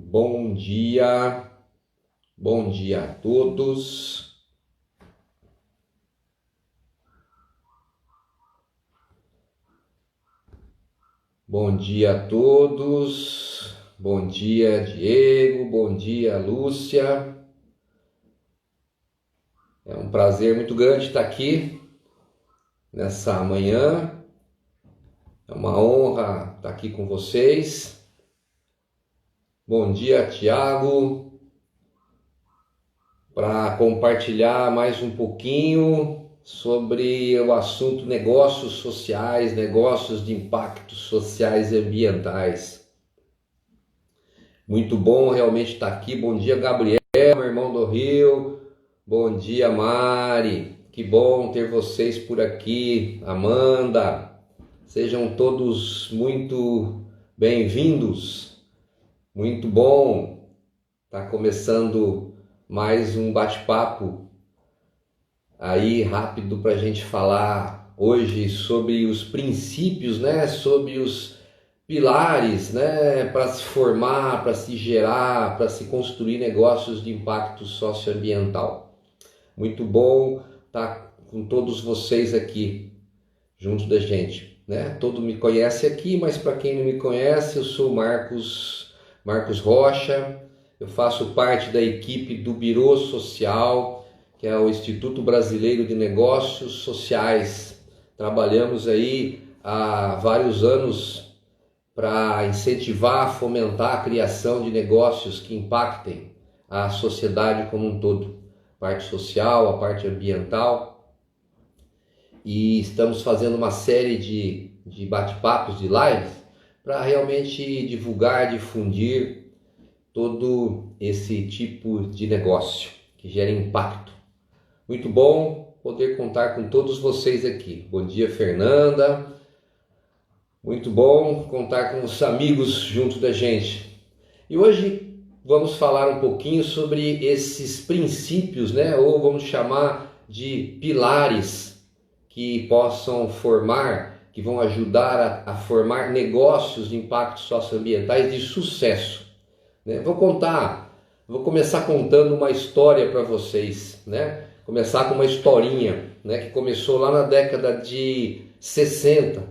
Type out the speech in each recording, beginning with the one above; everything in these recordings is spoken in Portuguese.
Bom dia a todos. Bom dia a todos. Bom dia, Diego. Bom dia, Lúcia. É um prazer muito grande estar aqui nessa manhã. É uma honra estar aqui com vocês. Bom dia, Tiago, para compartilhar mais um pouquinho sobre o assunto negócios sociais, negócios de impactos sociais e ambientais. Muito bom realmente estar aqui. Bom dia, Gabriel, meu irmão do Rio. Bom dia, Mari. Que bom ter vocês por aqui. Amanda, sejam todos muito bem-vindos. Muito bom. Tá começando mais um bate-papo aí rápido para a gente falar hoje sobre os princípios, né? Sobre os pilares, né? Para se formar, para se gerar, para se construir negócios de impacto socioambiental. Muito bom estar com todos vocês aqui junto da gente, né? Todo me conhece aqui, mas para quem não me conhece, eu sou Marcos Rocha. Eu faço parte da equipe do Biro Social, que é o Instituto Brasileiro de Negócios Sociais. Trabalhamos aí há vários anos para incentivar, fomentar a criação de negócios que impactem a sociedade como um todo, a parte social, a parte ambiental. E estamos fazendo uma série de bate-papos, de lives, para realmente divulgar, difundir todo esse tipo de negócio que gera impacto. Muito bom poder contar com todos vocês aqui. Bom dia, Fernanda. Muito bom contar com os amigos junto da gente. E hoje vamos falar um pouquinho sobre esses princípios, né? Ou vamos chamar de pilares que possam formar, que vão ajudar a formar negócios de impactos socioambientais de sucesso. Vou começar contando uma história para vocês, né? Começar com uma historinha, né? Que começou lá na década de 60,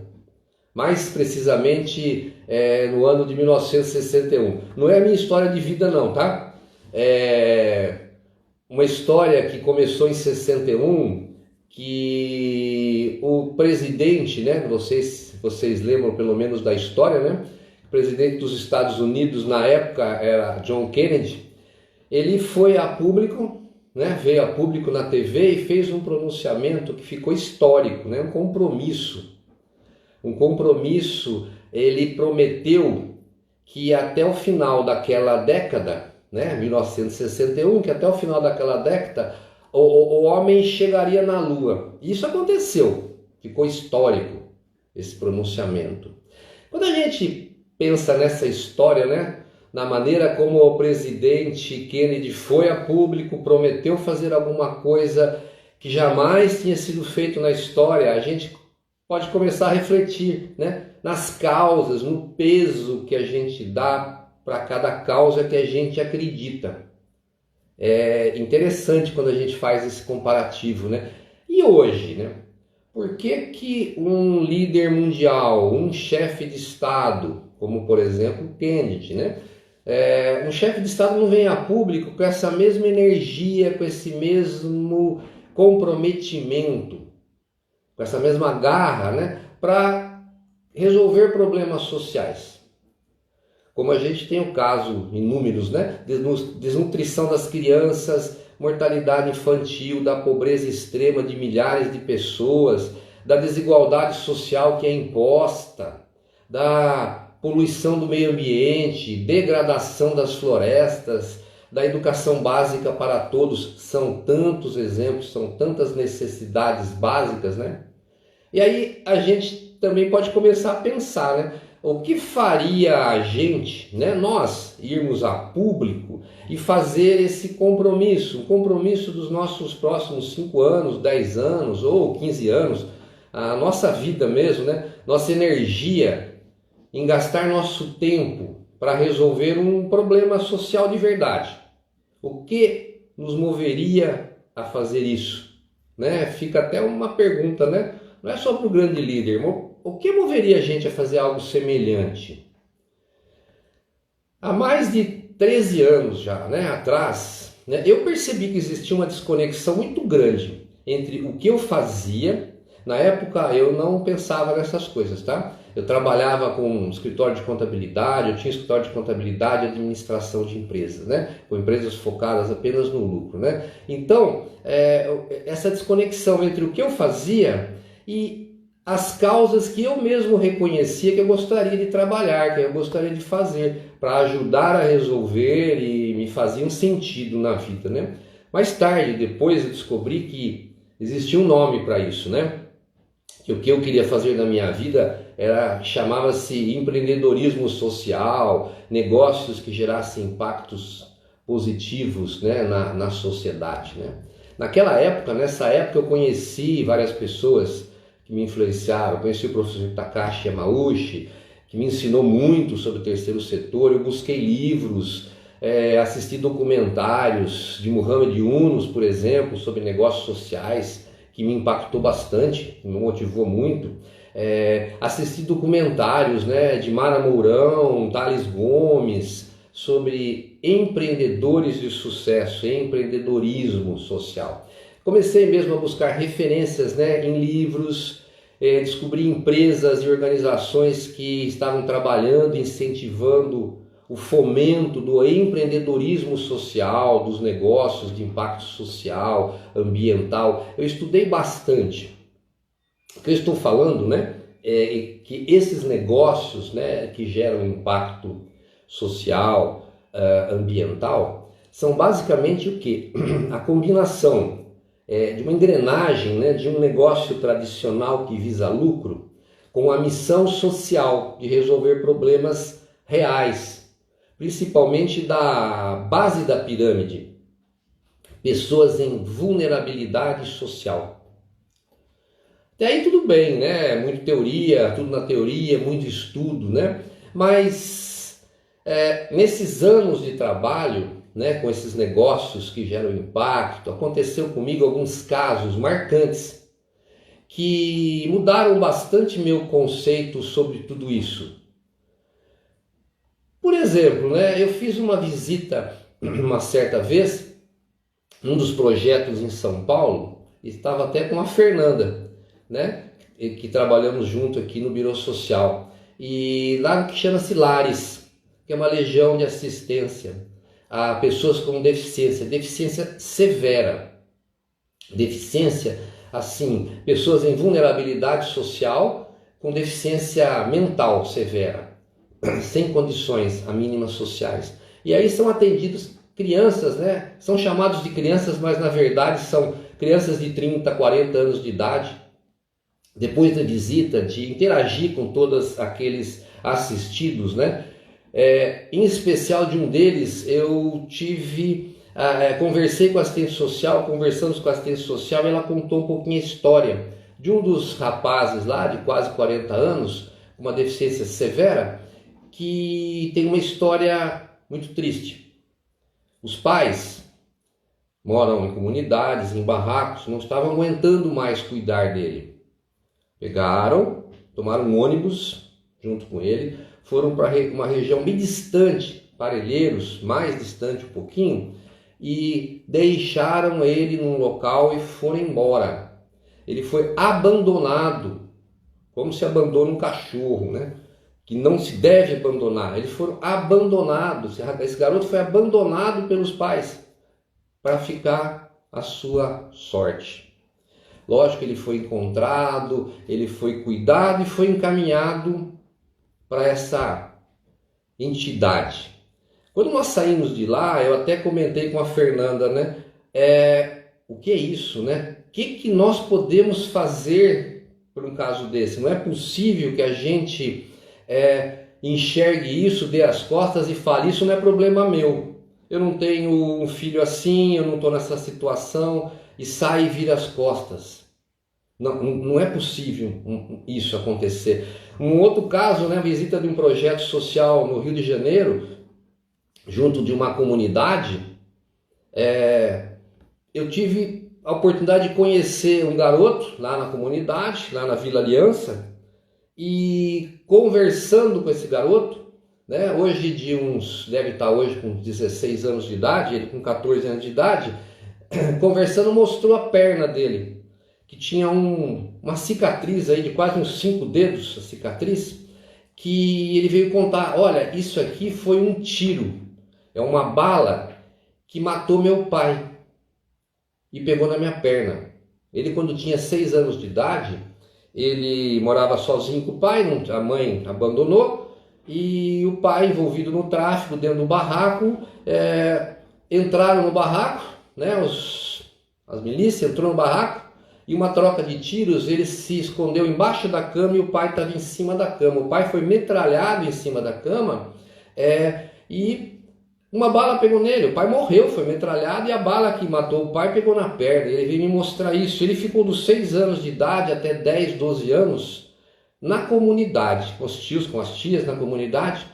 mais precisamente no ano de 1961. Não é a minha história de vida não, tá? É uma história que começou em 61, que o presidente, né? Vocês lembram pelo menos da história, né? O presidente dos Estados Unidos na época era John Kennedy. Ele foi a público, né? Veio a público na TV e fez um pronunciamento que ficou histórico, né? Um compromisso. Ele prometeu que até o final daquela década, né? 1961, que até o final daquela década o homem chegaria na Lua. Isso aconteceu, ficou histórico esse pronunciamento. Quando a gente pensa nessa história, né? Na maneira como o presidente Kennedy foi a público, prometeu fazer alguma coisa que jamais tinha sido feito na história, a gente pode começar a refletir, né? Nas causas, no peso que a gente dá para cada causa que a gente acredita. É interessante quando a gente faz esse comparativo, né? E hoje, né? Por que um líder mundial, um chefe de Estado, como por exemplo Kennedy, né? Um chefe de Estado não vem a público com essa mesma energia, com esse mesmo comprometimento, com essa mesma garra, né? Para resolver problemas sociais. Como a gente tem o caso inúmeros, né? Desnutrição das crianças, mortalidade infantil, da pobreza extrema de milhares de pessoas, da desigualdade social que é imposta, da poluição do meio ambiente, degradação das florestas, da educação básica para todos. São tantos exemplos, são tantas necessidades básicas, né? E aí a gente também pode começar a pensar, né? O que faria a gente, né, nós, irmos a público e fazer esse compromisso, o compromisso dos nossos próximos 5 anos, 10 anos ou 15 anos, a nossa vida mesmo, né, nossa energia, em gastar nosso tempo para resolver um problema social de verdade. O que nos moveria a fazer isso? Né? Fica até uma pergunta, né? Não é só para o grande líder, o que moveria a gente a fazer algo semelhante? Há mais de 13 anos já, né, atrás, né, eu percebi que existia uma desconexão muito grande entre o que eu fazia. Na época eu não pensava nessas coisas, tá? Eu trabalhava com um escritório de contabilidade, eu tinha escritório de contabilidade e administração de empresas, né? Com empresas focadas apenas no lucro, né? Então, essa desconexão entre o que eu fazia e as causas que eu mesmo reconhecia que eu gostaria de trabalhar, que eu gostaria de fazer, para ajudar a resolver e me faziam sentido na vida, né? Mais tarde, depois eu descobri que existia um nome para isso, né? Que o que eu queria fazer na minha vida chamava-se empreendedorismo social, negócios que gerassem impactos positivos, né, na sociedade, né? Nessa época eu conheci várias pessoas que me influenciaram. Eu conheci o professor Takashi Yamauchi, que me ensinou muito sobre o terceiro setor. Eu busquei livros, assisti documentários de Muhammad Yunus, por exemplo, sobre negócios sociais, que me impactou bastante, me motivou muito. Assisti documentários, né, de Mara Mourão, Thales Gomes, sobre empreendedores de sucesso, empreendedorismo social. Comecei mesmo a buscar referências, né, em livros, descobri empresas e organizações que estavam trabalhando, incentivando o fomento do empreendedorismo social, dos negócios de impacto social, ambiental. Eu estudei bastante. O que eu estou falando, né, é que esses negócios, né, que geram impacto social, ambiental, são basicamente o quê? A combinação de uma engrenagem, né, de um negócio tradicional que visa lucro com a missão social de resolver problemas reais, principalmente da base da pirâmide, pessoas em vulnerabilidade social. Até aí tudo bem, né? Muita teoria, tudo na teoria, muito estudo, né? Mas nesses anos de trabalho, né, com esses negócios que geram impacto, aconteceu comigo alguns casos marcantes que mudaram bastante meu conceito sobre tudo isso. Por exemplo, né, eu fiz uma visita uma certa vez num dos projetos em São Paulo, e estava até com a Fernanda, né, que trabalhamos junto aqui no Biro Social, e lá que chama-se Lares, que é uma legião de assistência a pessoas com deficiência severa, deficiência, assim, pessoas em vulnerabilidade social com deficiência mental severa, sem condições mínimas sociais. E aí são atendidos crianças, né? São chamados de crianças, mas na verdade são crianças de 30, 40 anos de idade. Depois da visita, de interagir com todos aqueles assistidos, né? Em especial de um deles, eu conversei com a assistente social, conversamos com a assistente social, e ela contou um pouquinho a história de um dos rapazes lá, de quase 40 anos, com uma deficiência severa, que tem uma história muito triste. Os pais moram em comunidades, em barracos, não estavam aguentando mais cuidar dele. Pegaram, tomaram um ônibus junto com ele, foram para uma região bem distante, Parelheiros, mais distante um pouquinho, e deixaram ele num local e foram embora. Ele foi abandonado, como se abandona um cachorro, né? Que não se deve abandonar. Eles foram abandonados. Esse garoto foi abandonado pelos pais para ficar à sua sorte. Lógico que ele foi encontrado, ele foi cuidado e foi encaminhado para essa entidade. Quando nós saímos de lá, eu até comentei com a Fernanda, né? O que é isso, né? O que nós podemos fazer por um caso desse? Não é possível que a gente enxergue isso, dê as costas e fale: isso não é problema meu. Eu não tenho um filho assim, eu não estou nessa situação, e sai e vira as costas. Não é possível isso acontecer. Um outro caso, né, visita de um projeto social no Rio de Janeiro, junto de uma comunidade, eu tive a oportunidade de conhecer um garoto lá na comunidade, lá na Vila Aliança, e conversando com esse garoto, né, deve estar hoje com 16 anos de idade, ele com 14 anos de idade, conversando mostrou a perna dele, que tinha uma cicatriz aí de quase uns 5 dedos, a cicatriz, que ele veio contar, olha, isso aqui foi um tiro, é uma bala que matou meu pai e pegou na minha perna. Ele, quando tinha 6 anos de idade, ele morava sozinho com o pai, a mãe abandonou, e o pai envolvido no tráfico dentro do barraco, entraram no barraco, né, as milícias entrou no barraco, e uma troca de tiros, ele se escondeu embaixo da cama e o pai estava em cima da cama. O pai foi metralhado em cima da cama e uma bala pegou nele. O pai morreu, foi metralhado e a bala que matou o pai pegou na perna. Ele veio me mostrar isso. Ele ficou dos 6 anos de idade até 10, 12 anos na comunidade, com os tios, com as tias na comunidade.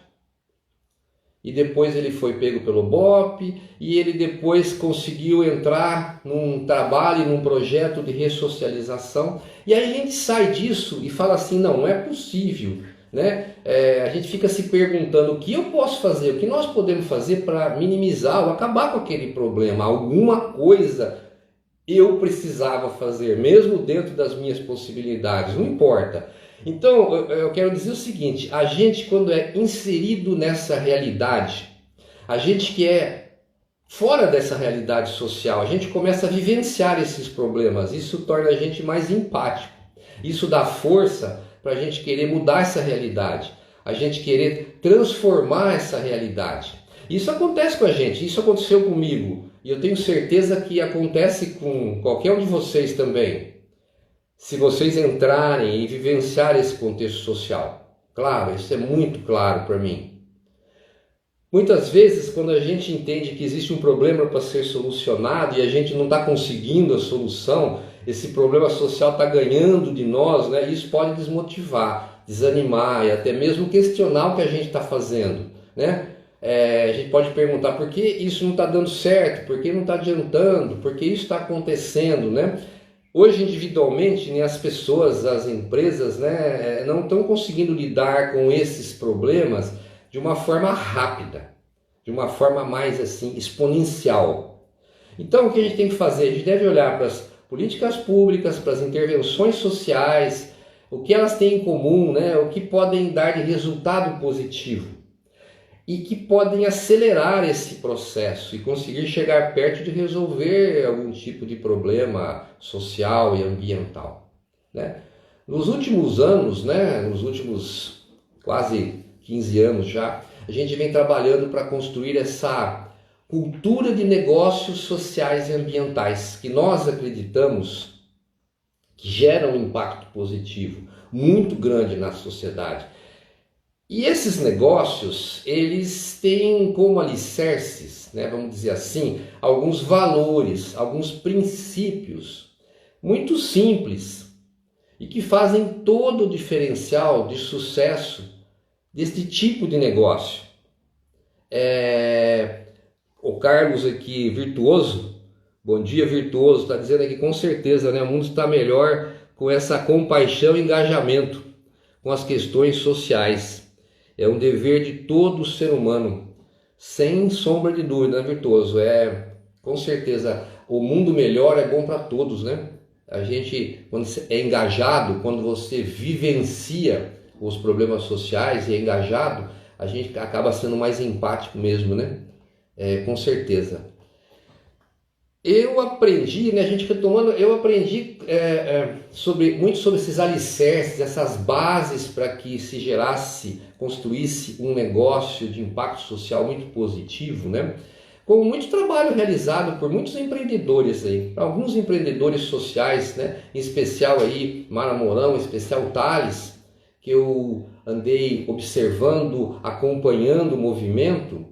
E depois ele foi pego pelo BOPE e ele depois conseguiu entrar num trabalho, num projeto de ressocialização. E aí a gente sai disso e fala assim, não é possível, né? A gente fica se perguntando o que eu posso fazer, o que nós podemos fazer para minimizar ou acabar com aquele problema. Alguma coisa eu precisava fazer, mesmo dentro das minhas possibilidades, não importa. Então, eu quero dizer o seguinte, a gente quando é inserido nessa realidade, a gente que é fora dessa realidade social, a gente começa a vivenciar esses problemas, isso torna a gente mais empático, isso dá força para a gente querer mudar essa realidade, a gente querer transformar essa realidade. Isso acontece com a gente, isso aconteceu comigo, e eu tenho certeza que acontece com qualquer um de vocês também. Se vocês entrarem e vivenciar esse contexto social. Claro, isso é muito claro para mim. Muitas vezes, quando a gente entende que existe um problema para ser solucionado e a gente não está conseguindo a solução, esse problema social está ganhando de nós, né? Isso pode desmotivar, desanimar e até mesmo questionar o que a gente está fazendo, né? A gente pode perguntar por que isso não está dando certo, por que não está adiantando, por que isso está acontecendo, né? Hoje, individualmente, né, as pessoas, as empresas, né, não estão conseguindo lidar com esses problemas de uma forma rápida, de uma forma mais assim, exponencial. Então, o que a gente tem que fazer? A gente deve olhar para as políticas públicas, para as intervenções sociais, o que elas têm em comum, né, o que podem dar de resultado positivo e que podem acelerar esse processo e conseguir chegar perto de resolver algum tipo de problema social e ambiental, né? Nos últimos anos, né, nos últimos quase 15 anos já, a gente vem trabalhando para construir essa cultura de negócios sociais e ambientais que nós acreditamos que geram um impacto positivo muito grande na sociedade. E esses negócios, eles têm como alicerces, né, vamos dizer assim, alguns valores, alguns princípios muito simples e que fazem todo o diferencial de sucesso deste tipo de negócio. O Carlos aqui, Virtuoso, bom dia Virtuoso, está dizendo aqui com certeza, né, o mundo está melhor com essa compaixão e engajamento com as questões sociais. É um dever de todo ser humano, sem sombra de dúvida, né, Virtuoso? Com certeza, o mundo melhor é bom para todos, né? A gente, quando você é engajado, quando você vivencia os problemas sociais e é engajado, a gente acaba sendo mais empático mesmo, né? Com certeza. Eu aprendi, né, a gente retomando, eu aprendi muito sobre esses alicerces, essas bases para que se gerasse, construísse um negócio de impacto social muito positivo, né? Com muito trabalho realizado por muitos empreendedores aí, alguns empreendedores sociais, né? Em especial aí Mara Mourão, em especial Thales, que eu andei observando, acompanhando o movimento.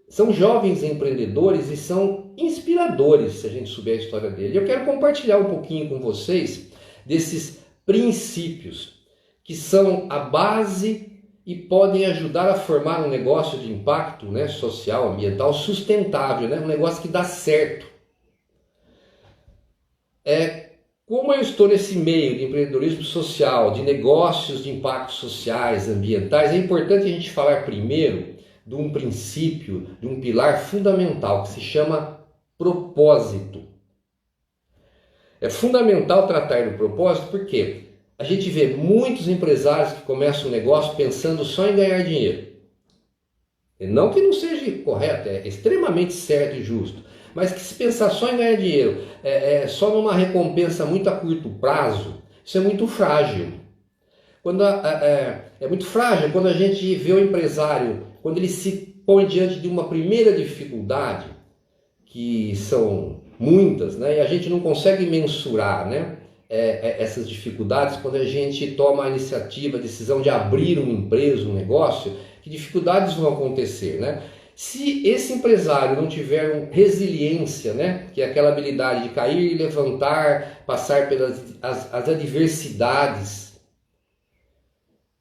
são jovens empreendedores e são inspiradores, se a gente souber a história dele. Eu quero compartilhar um pouquinho com vocês desses princípios que são a base e podem ajudar a formar um negócio de impacto, né, social, ambiental, sustentável, né, um negócio que dá certo. Como eu estou nesse meio de empreendedorismo social, de negócios de impactos sociais, ambientais, é importante a gente falar primeiro de um princípio, de um pilar fundamental que se chama propósito. É fundamental tratar do propósito porque a gente vê muitos empresários que começam um negócio pensando só em ganhar dinheiro. E não que não seja correto, é extremamente certo e justo, mas que se pensar só em ganhar dinheiro, só numa recompensa muito a curto prazo, isso é muito frágil. É muito frágil quando a gente vê o empresário, quando ele se põe diante de uma primeira dificuldade, que são muitas, né? E a gente não consegue mensurar, né? Essas dificuldades quando a gente toma a iniciativa, a decisão de abrir uma empresa, um negócio, que dificuldades vão acontecer, né? Se esse empresário não tiver resiliência, né? Que é aquela habilidade de cair e levantar, passar pelas as adversidades,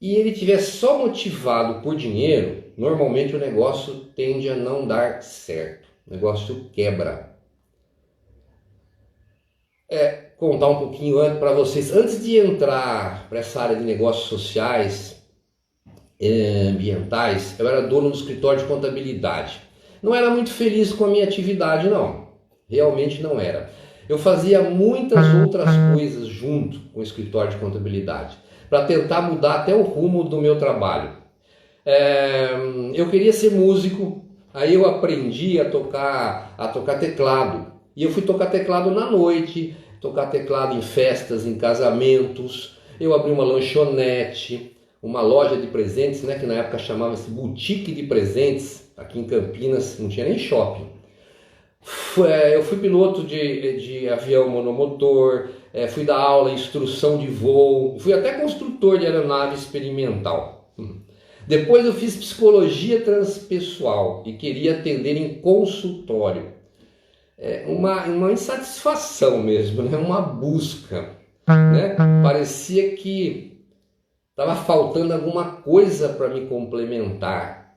e ele estiver só motivado por dinheiro, normalmente o negócio tende a não dar certo, o negócio quebra. Contar um pouquinho para vocês, antes de entrar para essa área de negócios sociais, ambientais, eu era dono do escritório de contabilidade. Não era muito feliz com a minha atividade, não. Realmente não era. Eu fazia muitas outras coisas junto com o escritório de contabilidade, para tentar mudar até o rumo do meu trabalho. Eu queria ser músico, aí eu aprendi a tocar teclado. E eu fui tocar teclado na noite, tocar teclado em festas, em casamentos. Eu abri uma lanchonete, uma loja de presentes, né, que na época chamava-se Boutique de Presentes, aqui em Campinas, não tinha nem shopping. Eu fui piloto de avião monomotor, fui dar aula, instrução de voo, fui até construtor de aeronave experimental. Depois eu fiz psicologia transpessoal e queria atender em consultório. Uma insatisfação mesmo, né? Uma busca, né? Parecia que estava faltando alguma coisa para me complementar,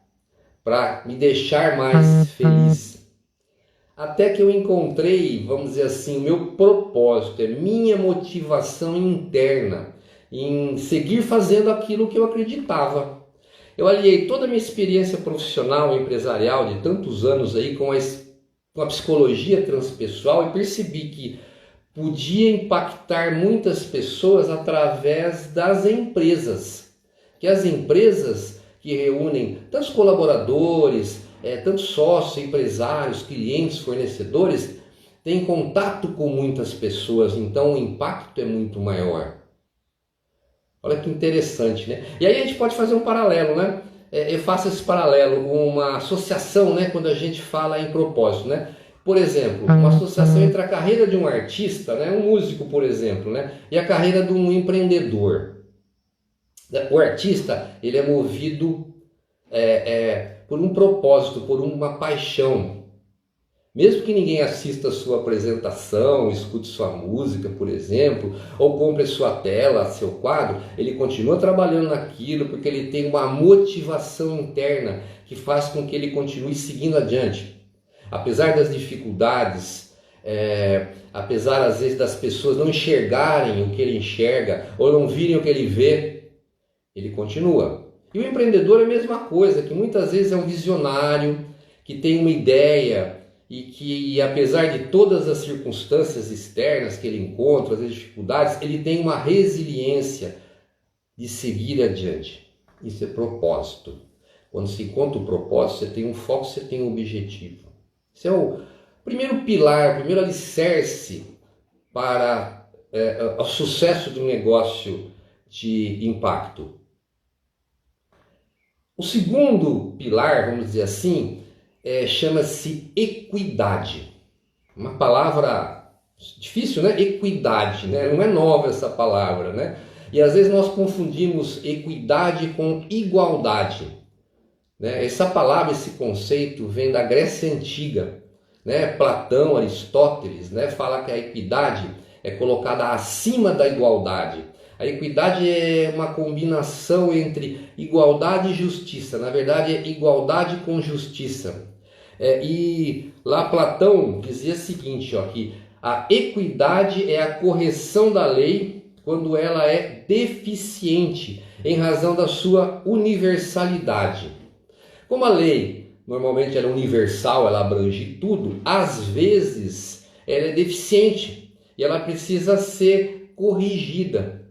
para me deixar mais feliz. Até que eu encontrei, vamos dizer assim, o meu propósito, minha motivação interna em seguir fazendo aquilo que eu acreditava. Eu aliei toda a minha experiência profissional e empresarial de tantos anos aí com a psicologia transpessoal e percebi que podia impactar muitas pessoas através das empresas. Que as empresas que reúnem tantos colaboradores, tantos sócios, empresários, clientes, fornecedores, têm contato com muitas pessoas, então o impacto é muito maior. Olha que interessante, né? E aí a gente pode fazer um paralelo, né? Eu faço esse paralelo, uma associação, né, quando a gente fala em propósito, né? Por exemplo, uma associação entre a carreira de um artista, né, um músico, por exemplo, né, e a carreira de um empreendedor. O artista, ele é movido por um propósito, por uma paixão. Mesmo que ninguém assista a sua apresentação, escute sua música, por exemplo, ou compre sua tela, seu quadro, ele continua trabalhando naquilo porque ele tem uma motivação interna que faz com que ele continue seguindo adiante. Apesar das dificuldades, apesar às vezes das pessoas não enxergarem o que ele enxerga ou não virem o que ele vê, ele continua. E o empreendedor é a mesma coisa, que muitas vezes é um visionário, que tem uma ideia e que, apesar de todas as circunstâncias externas que ele encontra, as dificuldades, ele tem uma resiliência de seguir adiante. Isso é propósito. Quando se encontra o propósito, você tem um foco, você tem um objetivo. Esse é o primeiro pilar, o primeiro alicerce para o sucesso de um negócio de impacto. O segundo pilar, vamos dizer assim, chama-se equidade. Uma palavra difícil, né? Equidade, né? Não é nova essa palavra, né? E às vezes nós confundimos equidade com igualdade. né? Essa palavra, esse conceito vem da Grécia Antiga, né? Platão, Aristóteles, né? Fala que a equidade é colocada acima da igualdade. A equidade é uma combinação entre igualdade e justiça. Na verdade, é igualdade com justiça. E lá Platão dizia o seguinte, ó, que a equidade é a correção da lei quando ela é deficiente em razão da sua universalidade. Como a lei normalmente ela é universal, ela abrange tudo, às vezes ela é deficiente e ela precisa ser corrigida,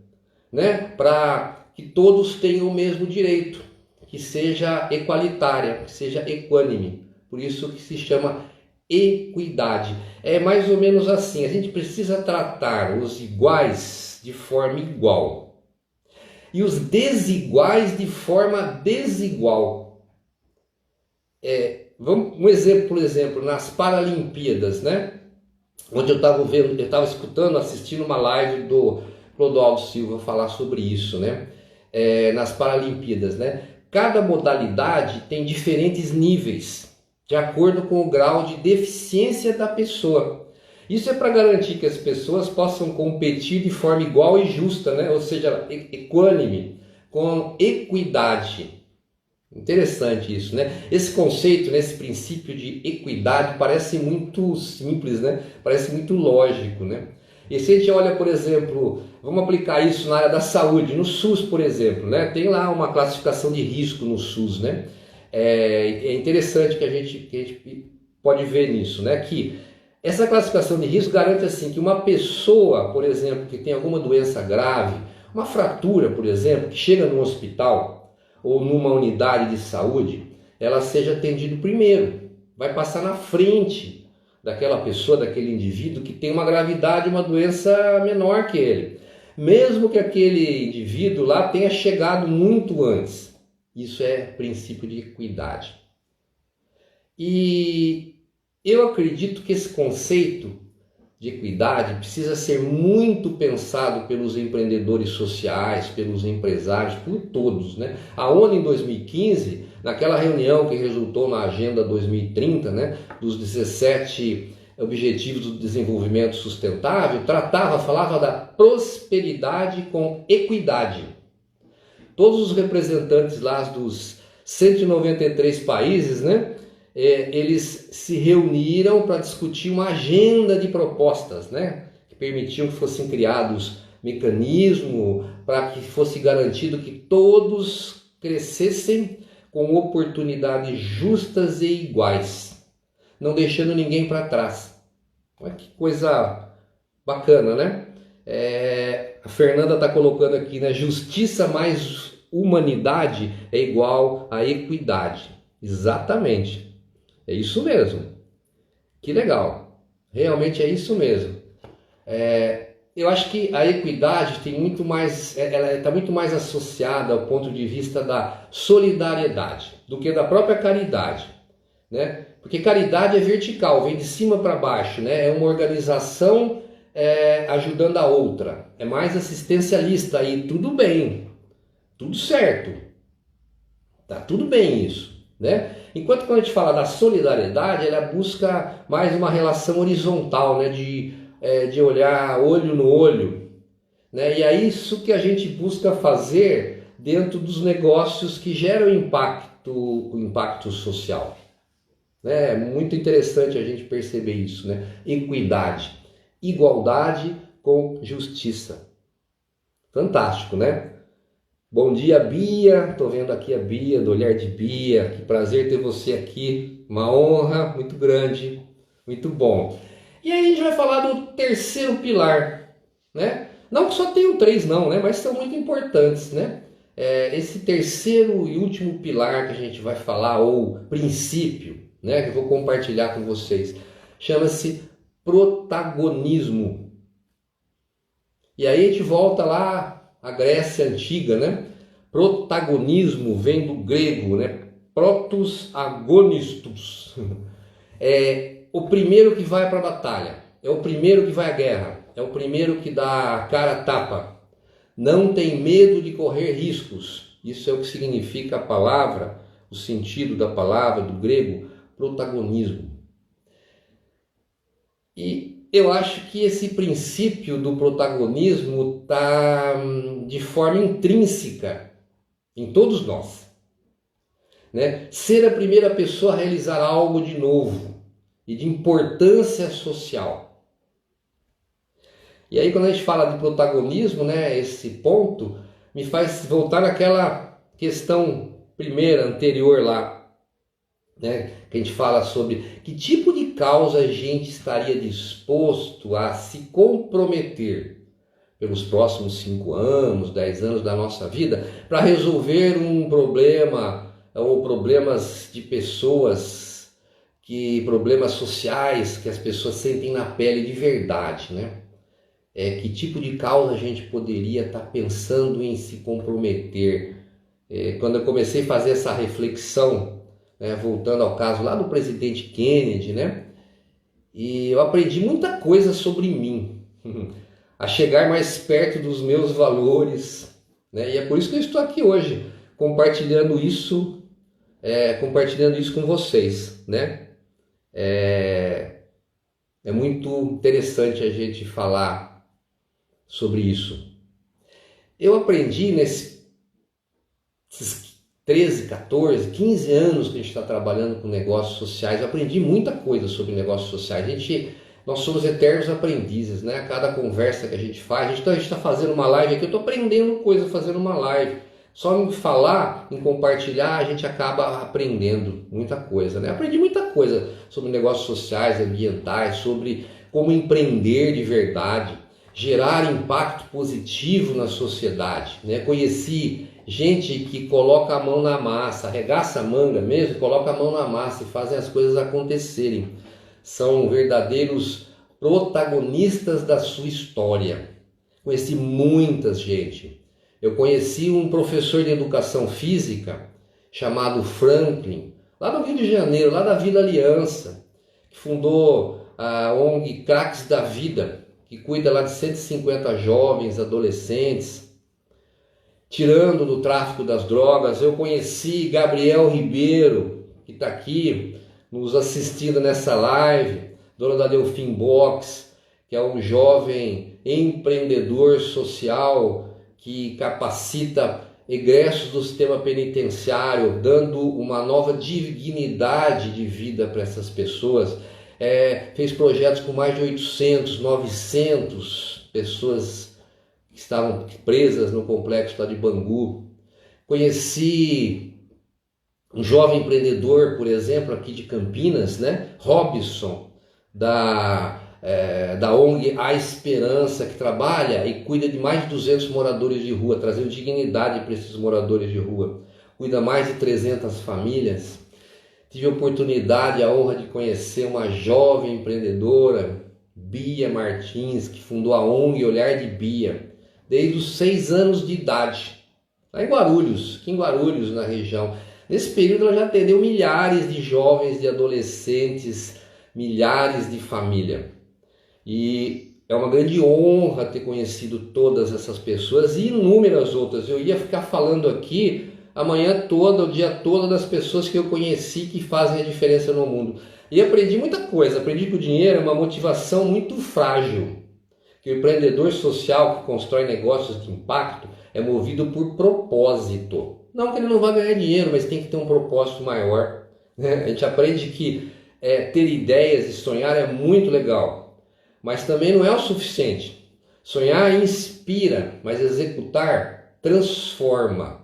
né? Para que todos tenham o mesmo direito, que seja equalitária, que seja equânime. Por isso que se chama equidade. É mais ou menos assim, a gente precisa tratar os iguais de forma igual e os desiguais de forma desigual. Um exemplo, por exemplo, nas Paralimpíadas, né? Onde eu estava escutando, assistindo uma live do Clodoaldo Silva falar sobre isso, né? Nas Paralimpíadas, né? Cada modalidade tem diferentes níveis, de acordo com o grau de deficiência da pessoa. Isso é para garantir que as pessoas possam competir de forma igual e justa, né? Ou seja, equânime, com equidade. Interessante isso, né? Esse conceito, né, esse princípio de equidade parece muito simples, né? Parece muito lógico, né? E se a gente olha, por exemplo, vamos aplicar isso na área da saúde, no SUS, por exemplo, né? Tem lá uma classificação de risco no SUS, né? É interessante que a gente pode ver nisso, né? Que essa classificação de risco garante assim que uma pessoa, por exemplo, que tem alguma doença grave, uma fratura, por exemplo, que chega no hospital ou numa unidade de saúde, ela seja atendida primeiro, vai passar na frente daquela pessoa, daquele indivíduo que tem uma gravidade, uma doença menor que ele, mesmo que aquele indivíduo lá tenha chegado muito antes. Isso é princípio de equidade. E eu acredito que esse conceito de equidade precisa ser muito pensado pelos empreendedores sociais, pelos empresários, por todos, né? A ONU em 2015, naquela reunião que resultou na Agenda 2030, né, dos 17 Objetivos do Desenvolvimento Sustentável, falava da prosperidade com equidade. Todos os representantes lá dos 193 países, né, eles se reuniram para discutir uma agenda de propostas, né, que permitiam que fossem criados mecanismos para que fosse garantido que todos crescessem com oportunidades justas e iguais, não deixando ninguém para trás. Olha que coisa bacana, né? A Fernanda está colocando aqui, né? Justiça mais humanidade é igual a equidade. Exatamente. É isso mesmo. Que legal. Realmente é isso mesmo. Eu acho que a equidade tem muito mais, ela está muito mais associada ao ponto de vista da solidariedade do que da própria caridade, né? Porque caridade é vertical, vem de cima para baixo, né? É uma organização ajudando a outra. É mais assistencialista e tudo bem, tudo certo, tá tudo bem isso, né? Enquanto quando a gente fala da solidariedade, ela busca mais uma relação horizontal, né? De olhar olho no olho, né? E é isso que a gente busca fazer dentro dos negócios que geram impacto social. É muito interessante a gente perceber isso, né? Equidade, igualdade com justiça. Fantástico, né? Bom dia, Bia. Estou vendo aqui a Bia, do Olhar de Bia. Que prazer ter você aqui. Uma honra muito grande, muito bom. E aí a gente vai falar do terceiro pilar, né? Não que só tenham 3 não, né? Mas são muito importantes, né? Esse terceiro e último pilar que a gente vai falar, ou princípio, né? Que eu vou compartilhar com vocês, chama-se protagonismo. E aí a gente volta lá à Grécia Antiga, né? Protagonismo vem do grego, né? Protos agonistos. O primeiro que vai para a batalha, é o primeiro que vai à guerra, é o primeiro que dá a cara a tapa, não tem medo de correr riscos. Isso é o que significa a palavra o sentido da palavra, do grego, protagonismo. E eu acho que esse princípio do protagonismo está de forma intrínseca em todos nós, né? Ser a primeira pessoa a realizar algo de novo e de importância social. E aí quando a gente fala de protagonismo, né, esse ponto me faz voltar naquela questão primeira, anterior lá, né, que a gente fala sobre que tipo de causa a gente estaria disposto a se comprometer pelos próximos 5 anos, 10 anos da nossa vida para resolver um problema ou problemas de pessoas, problemas sociais que as pessoas sentem na pele de verdade, né? Que tipo de causa a gente poderia estar pensando em se comprometer? Quando eu comecei a fazer essa reflexão, né, voltando ao caso lá do presidente Kennedy, né, e eu aprendi muita coisa sobre mim, a chegar mais perto dos meus valores, né, e é por isso que eu estou aqui hoje, compartilhando isso com vocês, né? É muito interessante a gente falar sobre isso. Eu aprendi nesses 13, 14, 15 anos que a gente está trabalhando com negócios sociais, eu aprendi muita coisa sobre negócios sociais. Nós somos eternos aprendizes, né? A cada conversa que a gente faz, a gente está fazendo uma live aqui, eu estou aprendendo coisa fazendo uma live. Só em falar, em compartilhar, a gente acaba aprendendo muita coisa, né? Aprendi muita coisa sobre negócios sociais, ambientais, sobre como empreender de verdade, gerar impacto positivo na sociedade, né? Conheci gente que coloca a mão na massa, arregaça a manga mesmo, coloca a mão na massa e fazem as coisas acontecerem. São verdadeiros protagonistas da sua história. Conheci muita gente. Eu conheci um professor de educação física chamado Franklin, lá no Rio de Janeiro, lá da Vila Aliança, que fundou a ONG Craques da Vida, que cuida lá de 150 jovens, adolescentes, tirando do tráfico das drogas. Eu conheci Gabriel Ribeiro, que está aqui nos assistindo nessa live, dono da Delfim Box, que é um jovem empreendedor social que capacita egressos do sistema penitenciário, dando uma nova dignidade de vida para essas pessoas. Fez projetos com mais de 800, 900 pessoas que estavam presas no complexo lá de Bangu. Conheci um jovem empreendedor, por exemplo, aqui de Campinas, né? Robson, da ONG A Esperança, que trabalha e cuida de mais de 200 moradores de rua, trazendo dignidade para esses moradores de rua. Cuida mais de 300 famílias. Tive a oportunidade, a honra de conhecer uma jovem empreendedora, Bia Martins, que fundou a ONG Olhar de Bia, desde os 6 anos de idade, lá em Guarulhos, aqui em Guarulhos, na região. Nesse período ela já atendeu milhares de jovens, de adolescentes, milhares de famílias. E é uma grande honra ter conhecido todas essas pessoas e inúmeras outras. Eu ia ficar falando aqui a manhã toda, o dia todo, das pessoas que eu conheci que fazem a diferença no mundo. E aprendi muita coisa. Aprendi que o dinheiro é uma motivação muito frágil. Que o empreendedor social que constrói negócios de impacto é movido por propósito. Não que ele não vá ganhar dinheiro, mas tem que ter um propósito maior, né? A gente aprende que ter ideias e sonhar é muito legal, mas também não é o suficiente. Sonhar inspira, mas executar transforma.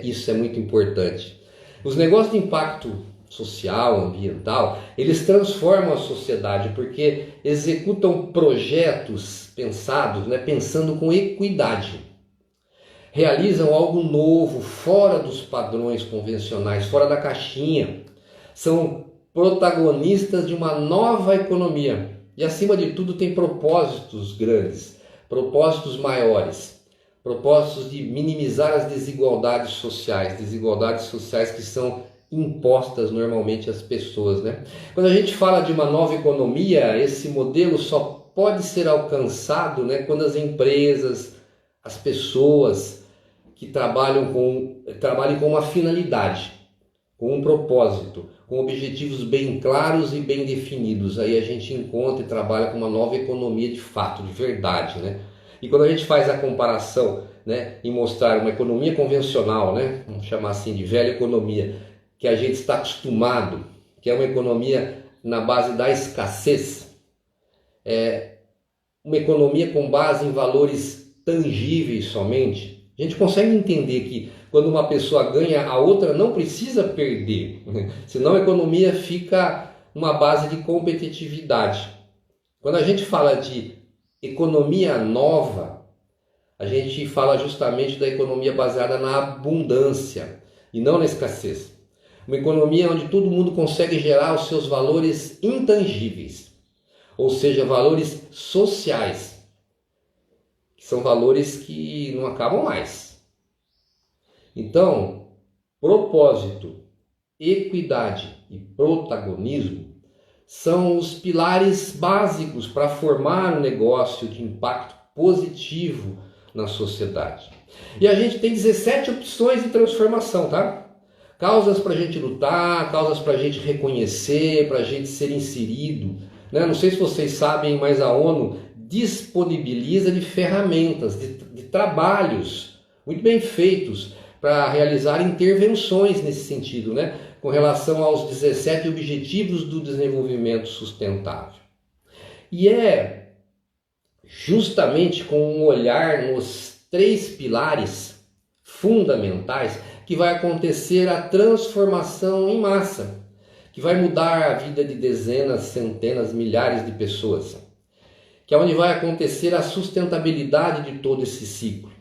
Isso é muito importante. Os negócios de impacto social, ambiental, eles transformam a sociedade porque executam projetos pensados, né, pensando com equidade. Realizam algo novo, fora dos padrões convencionais, fora da caixinha. São protagonistas de uma nova economia. E acima de tudo tem propósitos grandes, propósitos maiores, propósitos de minimizar as desigualdades sociais que são impostas normalmente às pessoas, né? Quando a gente fala de uma nova economia, esse modelo só pode ser alcançado, né, quando as empresas, as pessoas que trabalhem com uma finalidade, com um propósito, com objetivos bem claros e bem definidos. Aí a gente encontra e trabalha com uma nova economia de fato, de verdade, né? E quando a gente faz a comparação, né, em mostrar uma economia convencional, né, vamos chamar assim de velha economia, que a gente está acostumado, que é uma economia na base da escassez, uma economia com base em valores tangíveis somente, a gente consegue entender que quando uma pessoa ganha, a outra não precisa perder, senão a economia fica uma base de competitividade. Quando a gente fala de economia nova, a gente fala justamente da economia baseada na abundância e não na escassez. Uma economia onde todo mundo consegue gerar os seus valores intangíveis, ou seja, valores sociais, que são valores que não acabam mais. Então, propósito, equidade e protagonismo são os pilares básicos para formar um negócio de impacto positivo na sociedade. E a gente tem 17 opções de transformação, tá? Causas para a gente lutar, causas para a gente reconhecer, para a gente ser inserido, né? Não sei se vocês sabem, mas a ONU disponibiliza de ferramentas, de trabalhos muito bem feitos para realizar intervenções nesse sentido, né? Com relação aos 17 Objetivos do Desenvolvimento Sustentável. E é justamente com um olhar nos 3 pilares fundamentais que vai acontecer a transformação em massa, que vai mudar a vida de dezenas, centenas, milhares de pessoas, que é onde vai acontecer a sustentabilidade de todo esse ciclo.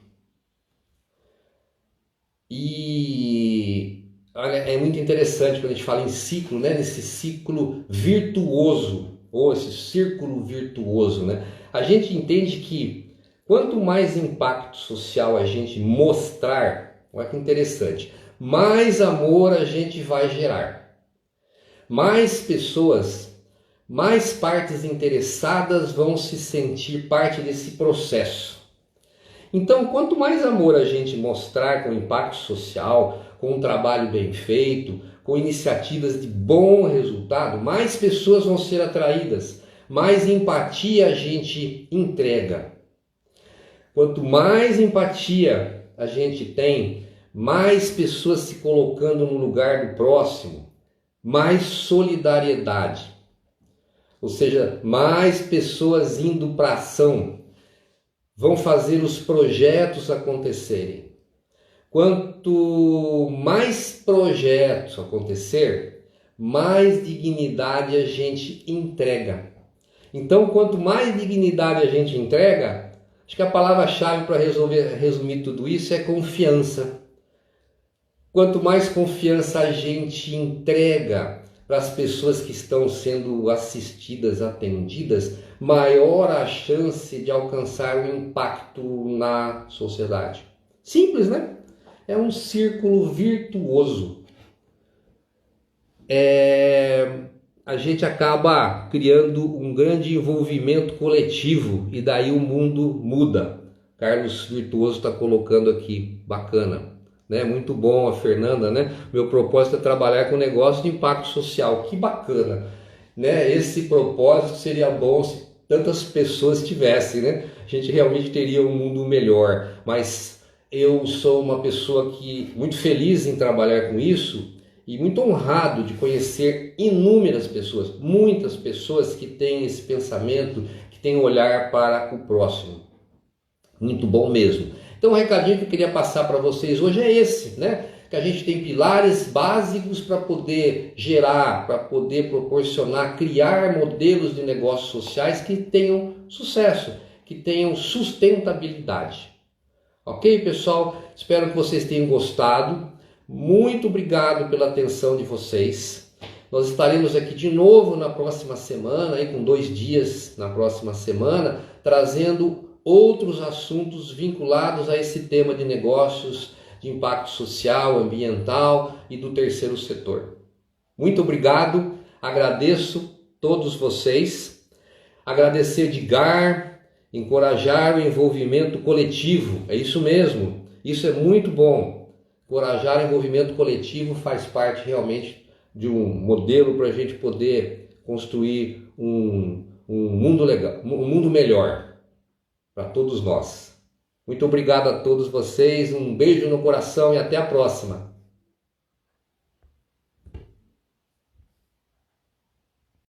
E olha, é muito interessante quando a gente fala em ciclo, né? Nesse ciclo virtuoso, ou esse círculo virtuoso, né? A gente entende que quanto mais impacto social a gente mostrar, olha que interessante, mais amor a gente vai gerar. Mais pessoas, mais partes interessadas vão se sentir parte desse processo. Então, quanto mais amor a gente mostrar com impacto social, com um trabalho bem feito, com iniciativas de bom resultado, mais pessoas vão ser atraídas, mais empatia a gente entrega. Quanto mais empatia a gente tem, mais pessoas se colocando no lugar do próximo, mais solidariedade. Ou seja, mais pessoas indo para a ação, vão fazer os projetos acontecerem. Quanto mais projetos acontecer, mais dignidade a gente entrega. Então, quanto mais dignidade a gente entrega, acho que a palavra-chave para resumir tudo isso é confiança. Quanto mais confiança a gente entrega para as pessoas que estão sendo assistidas, atendidas, maior a chance de alcançar um impacto na sociedade. Simples, né? É um círculo virtuoso. A gente acaba criando um grande envolvimento coletivo e daí o mundo muda. Carlos Virtuoso está colocando aqui, bacana. Né? Muito bom a Fernanda, né? Meu propósito é trabalhar com negócio de impacto social. Que bacana, né? Esse propósito seria bom se tantas pessoas tivessem, né? A gente realmente teria um mundo melhor. Mas eu sou uma pessoa que muito feliz em trabalhar com isso e muito honrado de conhecer inúmeras pessoas, muitas pessoas que têm esse pensamento, que têm um olhar para o próximo. Muito bom mesmo. Então o recadinho que eu queria passar para vocês hoje é esse, né? Que a gente tem pilares básicos para poder gerar, para poder proporcionar, criar modelos de negócios sociais que tenham sucesso, que tenham sustentabilidade. Ok, pessoal? Espero que vocês tenham gostado. Muito obrigado pela atenção de vocês. Nós estaremos aqui de novo na próxima semana, aí com 2 dias na próxima semana, trazendo outros assuntos vinculados a esse tema de negócios, de impacto social, ambiental e do terceiro setor. Muito obrigado, agradeço todos vocês, agradecer Edgar, encorajar o envolvimento coletivo, é isso mesmo, Isso é muito bom. Encorajar o envolvimento coletivo faz parte realmente de um modelo para a gente poder construir um mundo legal, um mundo melhor para todos nós. Muito obrigado a todos vocês, um beijo no coração e até a próxima.